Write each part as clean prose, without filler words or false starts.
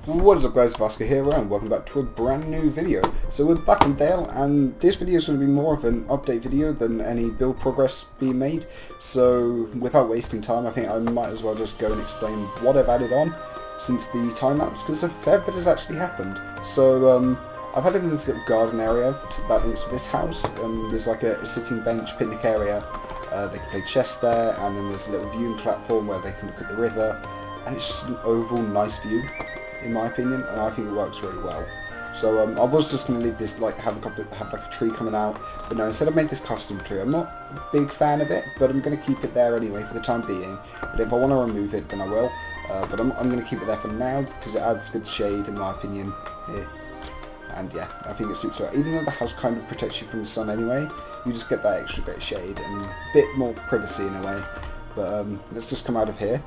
What is up guys, Vasca here and welcome back to a brand new video. So we're back in Dale and this video is going to be more of an update video than any build progress being made. So without wasting time, I think I might as well just go and explain what I've added on since the time lapse, because a fair bit has actually happened. So I've added in this little garden area that links to this house. There's like a sitting bench, picnic area, they can play chess there, and then there's a little viewing platform where they can look at the river, and it's just an overall nice view, in my opinion, and I think it works really well. So I was just going to leave this, like, have like a tree coming out, but no, instead I've made this custom tree. I'm not a big fan of it, but I'm going to keep it there anyway for the time being. But if I want to remove it, then I will. But I'm going to keep it there for now because it adds good shade, in my opinion, here. And yeah, I think it suits well. Even though the house kind of protects you from the sun anyway, you just get that extra bit of shade and a bit more privacy in a way. But let's just come out of here.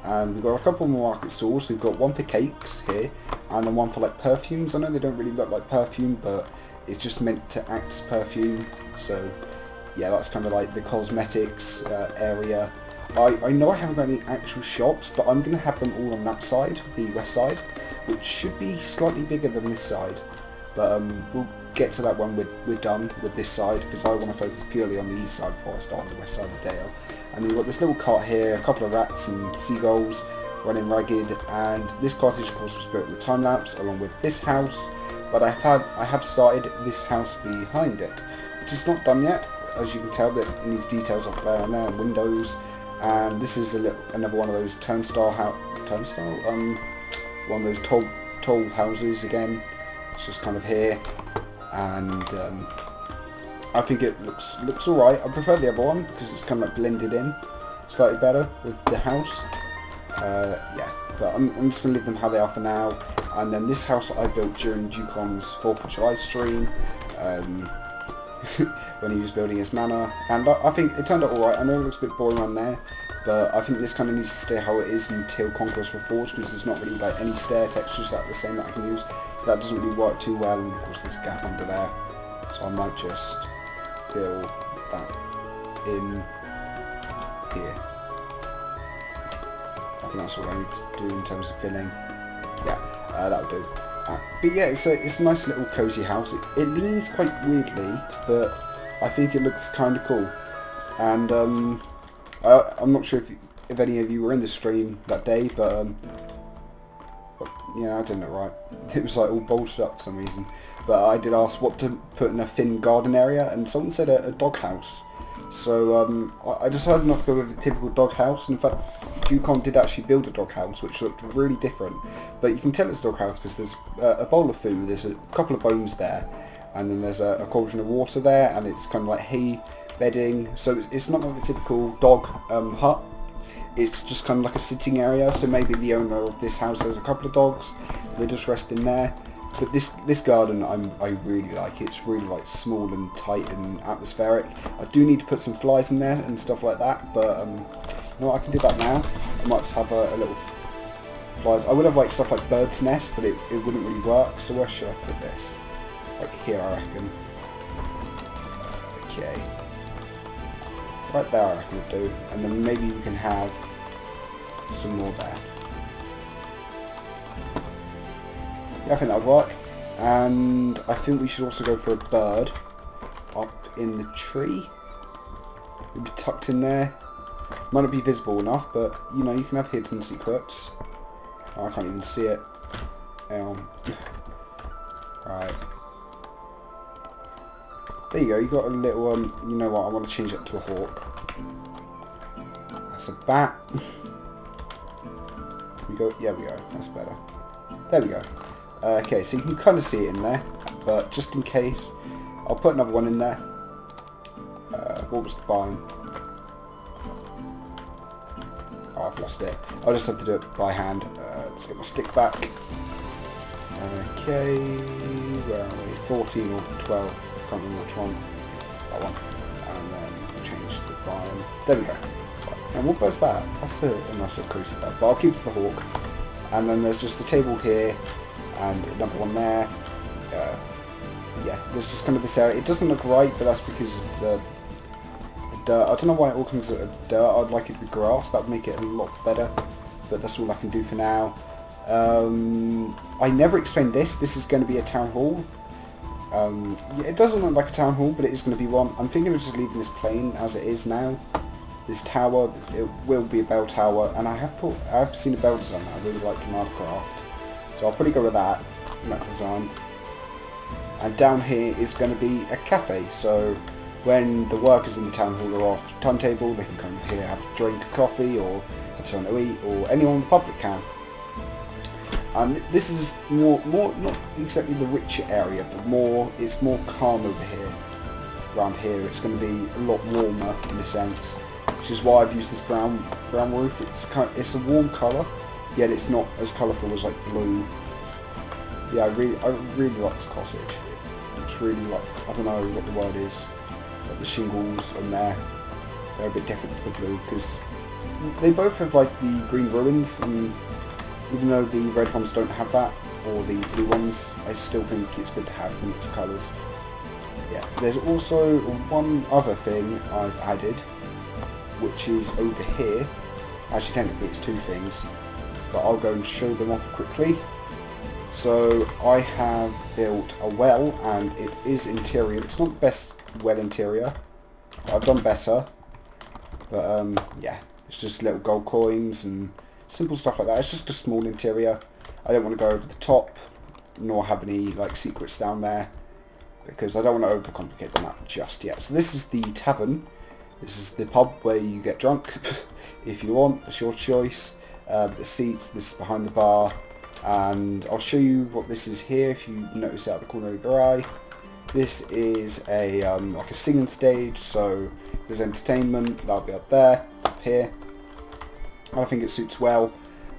And we've got a couple more market stalls. We've got one for cakes here, and then one for like perfumes. I know they don't really look like perfume, but it's just meant to act as perfume. So yeah, that's kind of like the cosmetics area. I know I haven't got any actual shops, but I'm going to have them all on that side, the west side, which should be slightly bigger than this side. But we'll get to that when we're done with this side, because I want to focus purely on the east side before I start on the west side of Dale. And we've got this little cart here, a couple of rats and seagulls running ragged, and this cottage of course was built in the time lapse along with this house, but I have started this house behind it, which is not done yet, as you can tell that it needs details up there and there, and windows. And this is another one of those one of those toll houses again. It's just kind of here, and I think it looks alright. I prefer the other one because it's kind of like blended in slightly better with the house. Yeah, but I'm just going to leave them how they are for now. And then this house I built during Ducon's 4th of July stream, when he was building his manor, and I think it turned out alright. I know it looks a bit boring on there, but I think this kind of needs to stay how it is until Conquest Reforged, because there's not really like any stair textures that are the same that I can use, so that doesn't really work too well. And of course there's a gap under there, so I might just fill that in here. I think that's all I need to do in terms of filling. Yeah, that'll do. But yeah, it's a nice little cozy house. It leans quite weirdly, but I think it looks kind of cool. And I'm not sure if any of you were in the stream that day, but yeah, I didn't know right. It was like all bolted up for some reason. But I did ask what to put in a thin garden area, and someone said a doghouse. So I decided not to go with a typical doghouse. In fact, Ducon did actually build a doghouse, which looked really different. But you can tell it's a doghouse because there's a bowl of food, there's a couple of bones there, and then there's a cauldron of water there, and it's kind of like hay bedding. So it's not like a typical dog hut. It's just kind of like a sitting area. So maybe the owner of this house has a couple of dogs, they just rest in there. But this garden I really like. It's really like small and tight and atmospheric. I do need to put some flies in there and stuff like that, but you know what, I can do that now. I might just have a little flies. I would have like stuff like bird's nest, but it wouldn't really work. So where should I put this? Like here, I reckon. Okay. Right there I reckon would do. And then maybe we can have some more there. I think that would work, and I think we should also go for a bird up in the tree. It'll be tucked in there. Might not be visible enough, but you know, you can have hidden secrets. Oh, I can't even see it. Right. There you go, you got a little, you know what, I want to change that to a hawk. That's a bat. We go, yeah, we go, that's better. There we go. Okay, so you can kind of see it in there, but just in case, I'll put another one in there. What was the biome? Oh, I've lost it. I'll just have to do it by hand. Let's get my stick back. Okay, where are we? 14 or 12, I can't remember which one. That one. And then we'll change the biome. There we go. And what bird's that? That's a nice little cozy bird, but I'll keep it to the hawk. And then there's just a table here, and another one there. Yeah, there's just kind of this area. It doesn't look right, but that's because of the dirt. I don't know why it all comes out of dirt. I'd like it to be grass. That would make it a lot better. But that's all I can do for now. I never explained this. This is going to be a town hall. Yeah, it doesn't look like a town hall, but it is going to be one. I'm thinking of just leaving this plain as it is now. This tower, it will be a bell tower, and I've seen a bell design that I really liked from Craft, so I'll probably go with that design. And down here is going to be a cafe, so when the workers in the town hall are off timetable, they can come here, have a drink of coffee, or have something to eat, or anyone in the public can. And this is more not exactly the richer area, but it's more calm over here. Around here, it's going to be a lot warmer in a sense, which is why I've used this brown roof. It's a warm colour, yet it's not as colourful as like blue. Yeah, I really like this cottage. It's really like, I don't know what the word is, but the shingles on there, they're a bit different to the blue because they both have like the green ruins, and even though the red ones don't have that, or the blue ones, I still think it's good to have them mixed colours. Yeah, there's also one other thing I've added, which is over here. Actually, technically it's two things, but I'll go and show them off quickly. So I have built a well, and it is interior. It's not the best well interior. I've done better, but yeah, it's just little gold coins and simple stuff like that. It's just a small interior. I don't want to go over the top, nor have any like secrets down there, because I don't want to overcomplicate the map just yet. So this is the tavern. This is the pub where you get drunk if you want. It's your choice. The seats. This is behind the bar. And I'll show you what this is here if you notice out of the corner of your eye. This is a like a singing stage, so if there's entertainment, that'll be up there, up here. I think it suits well.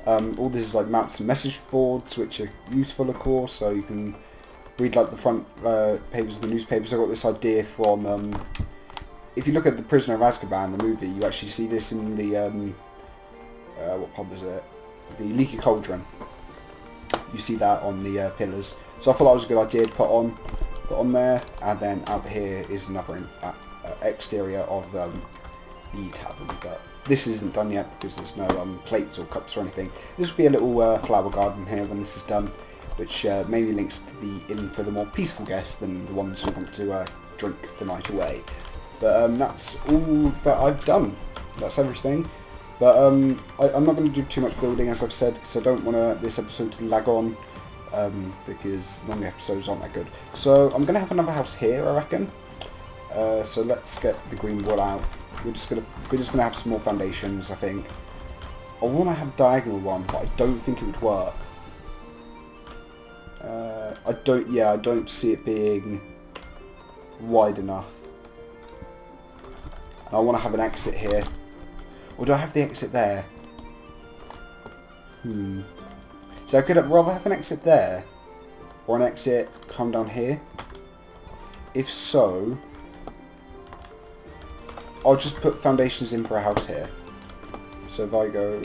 All this is like maps and message boards, which are useful of course, so you can read like the front pages of the newspapers. I got this idea from, if you look at The Prisoner of Azkaban, the movie, you actually see this in the, what pub is it? The Leaky Cauldron. You see that on the pillars. So I thought that was a good idea to put on there. And then out here is another exterior of the tavern. But this isn't done yet because there's no plates or cups or anything. This will be a little flower garden here when this is done, which mainly links to the inn for the more peaceful guests than the ones who want to drink the night away. But that's all that I've done. That's everything. But I'm not going to do too much building, as I've said, because I don't want this episode to lag on, because long episodes aren't that good. So I'm going to have another house here, I reckon. So let's get the green wool out. We're just gonna have some more foundations, I think. I want to have a diagonal one, but I don't think it would work. I don't see it being wide enough. And I want to have an exit here. Or do I have the exit there? So I could rather have an exit there, or an exit come down here. If so, I'll just put foundations in for a house here. So if I go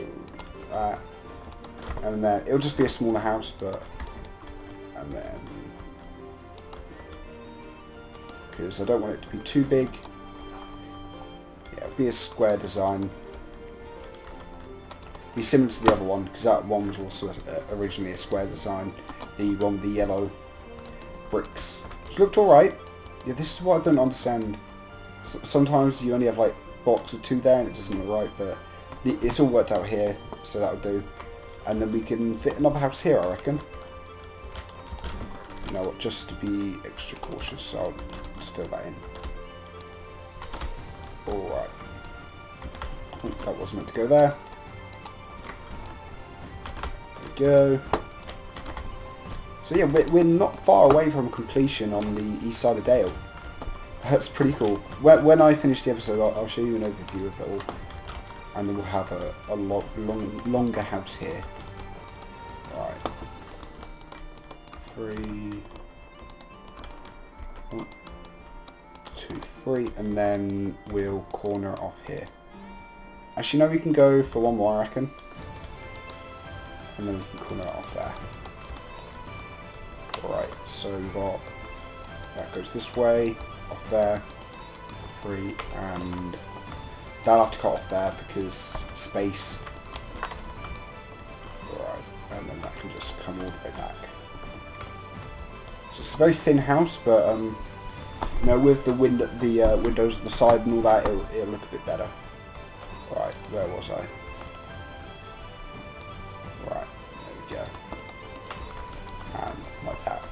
that, and then it'll just be a smaller house, but, and then, because I don't want it to be too big. Yeah, it'll be a square design. Be similar to the other one, because that one was also originally a square design. The one with the yellow bricks, which looked alright. Yeah, this is what I don't understand. Sometimes you only have like blocks of two there and it doesn't look right, but it's all worked out here, so that'll do. And then we can fit another house here, I reckon. You know what, just to be extra cautious, so I'll just fill that in. Alright. Oh, that wasn't meant to go there. Go. So yeah, we're not far away from completion on the east side of Dale. That's pretty cool. When I finish the episode, I'll show you an overview of it all, and then we'll have a longer house here. All right, 3, 1, 2, 3, and then we'll corner off here. Actually, no, we can go for one more, I reckon. And then we can corner it off there. Alright, so we've got, that goes this way, off there, 3, and that'll have to cut off there because space. Alright, and then that can just come all the way back. So it's a very thin house, but you know, with the windows on the side and all that, it'll look a bit better. Right, where was I? Right, there we go. And like that.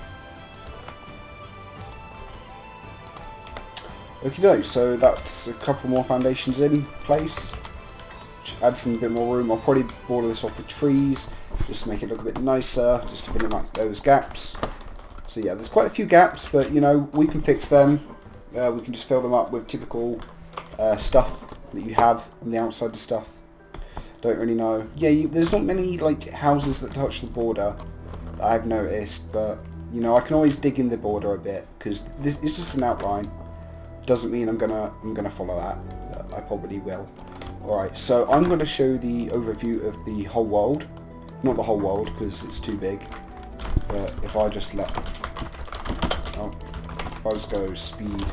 Okay, so that's a couple more foundations in place. Add some bit more room. I'll probably border this off with trees just to make it look a bit nicer, just to fill in like those gaps. So yeah, there's quite a few gaps, but you know, we can fix them. We can just fill them up with typical stuff that you have on the outside of stuff. Don't really know. Yeah, there's not many like houses that touch the border that I've noticed, but you know, I can always dig in the border a bit because this is just an outline. Doesn't mean I'm gonna follow that. But I probably will. Alright, so I'm going to show the overview of the whole world. Not the whole world, because it's too big. But if I just go speed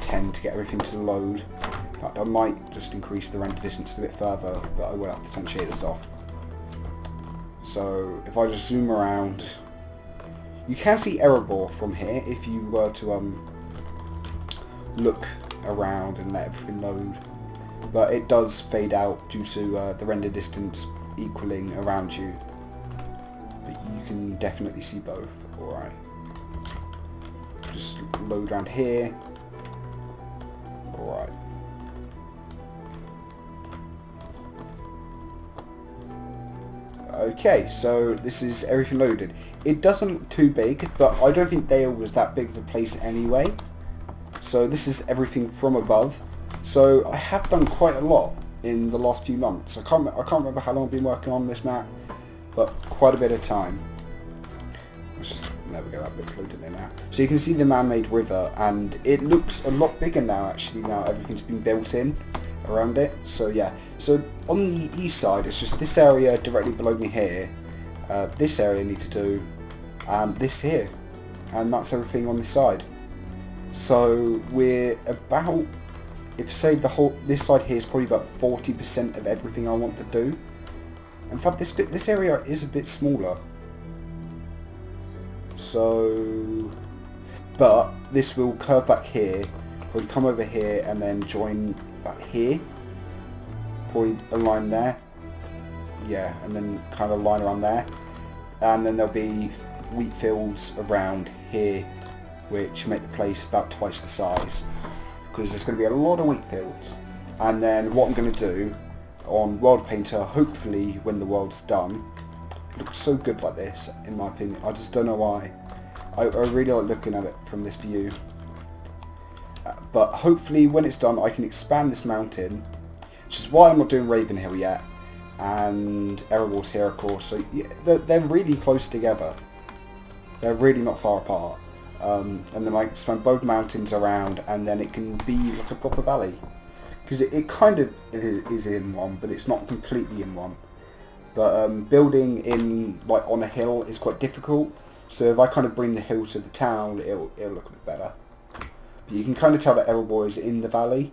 10 to get everything to load. In fact, I might just increase the render distance a bit further, but I will have to turn shaders off. So, if I just zoom around, you can see Erebor from here if you were to look around and let everything load. But it does fade out due to the render distance equaling around you. But you can definitely see both. Alright. Just load around here. Alright. Okay, so this is everything loaded. It doesn't look too big, but I don't think Dale was that big of a place anyway. So this is everything from above. So I have done quite a lot in the last few months. I can't remember how long I've been working on this map, but quite a bit of time. Let's just, there we go, that bit's loaded in now. So you can see the man-made river, and it looks a lot bigger now actually, now everything's been built in around it. So yeah, so on the east side it's just this area directly below me here, this area I need to do, and this here, and that's everything on this side. So we're about, if say this side here is probably about 40% of everything I want to do. In fact, this area is a bit smaller. So, but this will curve back here, probably come over here and then join back here. Probably a line there. Yeah, and then kind of a line around there. And then there'll be wheat fields around here, which make the place about twice the size. Because there's going to be a lot of wheat fields. And then what I'm going to do on World Painter, hopefully when the world's done, it looks so good like this, in my opinion. I just don't know why. I really like looking at it from this view. But hopefully when it's done I can expand this mountain, which is why I'm not doing Ravenhill yet. And Erebor's here of course, so yeah, they're really close together. They're really not far apart. And then I expand both mountains around, and then it can be like a proper valley. Because it kind of is in one, but it's not completely in one. But building in like on a hill is quite difficult. So if I kind of bring the hill to the town, it'll look a bit better. But you can kind of tell that Erebor is in the valley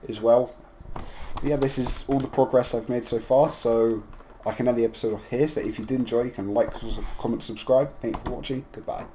as well. But yeah, this is all the progress I've made so far. So I can end the episode off here. So if you did enjoy, you can like, comment, subscribe. Thank you for watching. Goodbye.